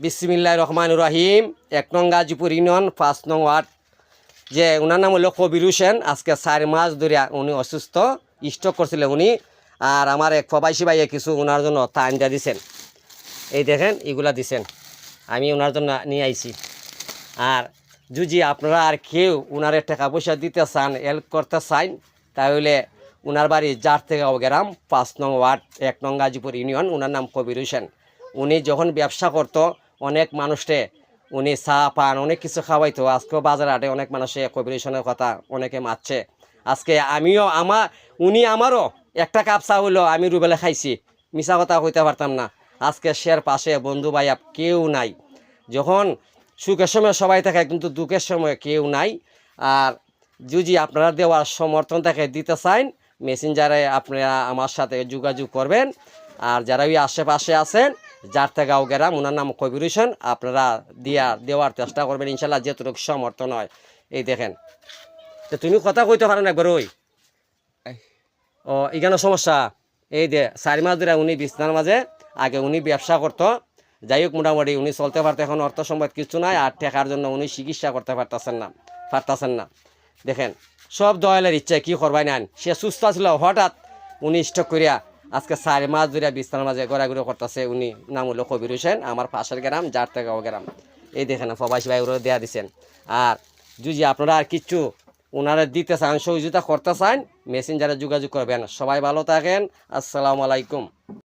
বিসমিল্লাহির রহমানির রহিম। 1 নং গাজীপুর ইউনিয়ন 5 নং ওয়ার্ড। যে ওনার নাম হলো কবির হোসেন। আজকে 4 মাস ধরে উনি অসুস্থ, স্ট্রোক করছিলেন উনি। আর আমার এক প্রবাসী ভাইয়ে কিছু ওনার জন্য তাইন্দা দিছেন। এই দেখেন এগুলা দিছেন, আমি ওনার জন্য নিয়ে আইছি। আর যদি আপনারা আর কেউ ওনারে টাকা পয়সা দিতে চান, হেল্প করতে চান, তাহলে ওনার বাড়ি জারতেগাঁও গ্রাম 5 নং ওয়ার্ড 1 নং গাজীপুর ইউনিয়ন। ওনার নাম কবির হোসেন। উনি যখন ব্যবসা করতো অনেক মানুষে উনি চা পান অনেক কিছু খাওয়াইতো। আজকেও বাজার হাটে অনেক মানুষে কবির হোসেনের কথা অনেকে মারছে। আজকে আমিও উনি আমারও একটা কাপ চা হইলো আমি রুবেলে খাইছি, মিছা কথা কইতে পারতাম না। আজকে শের পাশে বন্ধু ভাইয়া কেউ নাই। যখন সুখের সময় সবাই থাকে, কিন্তু দুঃখের সময় কেউ নাই। আর যদি আপনারা দেওয়ার সমর্থন থাকে দিতে চান, মেসেঞ্জারে আপনারা আমার সাথে যোগাযোগ করবেন। আর যারা ওই আশেপাশে আছেন, জারতেগাঁও গ্রাম, ওনার নাম কবির হোসেন, আপনারা দেওয়ার চেষ্টা করবেন ইনশাল্লাহ, যেটুকু সমর্থন হয়। এই দেখেন, তো তুমি কথা কইতে পারেন একবার। ওই ও এখানে সমস্যা এই যে 4 মাস ধরে উনি বিছনার মাঝে, আগে উনি ব্যবসা করতো। যাই হোক, মোটামুটি উনি চলতে পারতো, এখন অর্থ সম্পদ কিছু নাই। আর টাকার জন্য উনি চিকিৎসা করতে পারতেছেন না। দেখেন, সব দয়ালের ইচ্ছা, কি করবাই নেন। সে সুস্থ ছিল, হঠাৎ উনি স্ট্রোক করিয়া আজকে 4 মাস ধরে বিছনার মাঝে ঘোরাঘুরি করতেছে। উনি নাম হলো কবির হোসেন, আমার পাশের গ্রাম জারতেগাঁও গ্রাম। এই দেখেন প্রবাসী ভাই ওরা দেয়া দিচ্ছেন। আর যদি আপনারা আর কিচ্ছু ওনারা দিতে চান, সহযোগিতা করতে চান, মেসেঞ্জারে যোগাযোগ করবেন। সবাই ভালো থাকেন। আসসালামু আলাইকুম।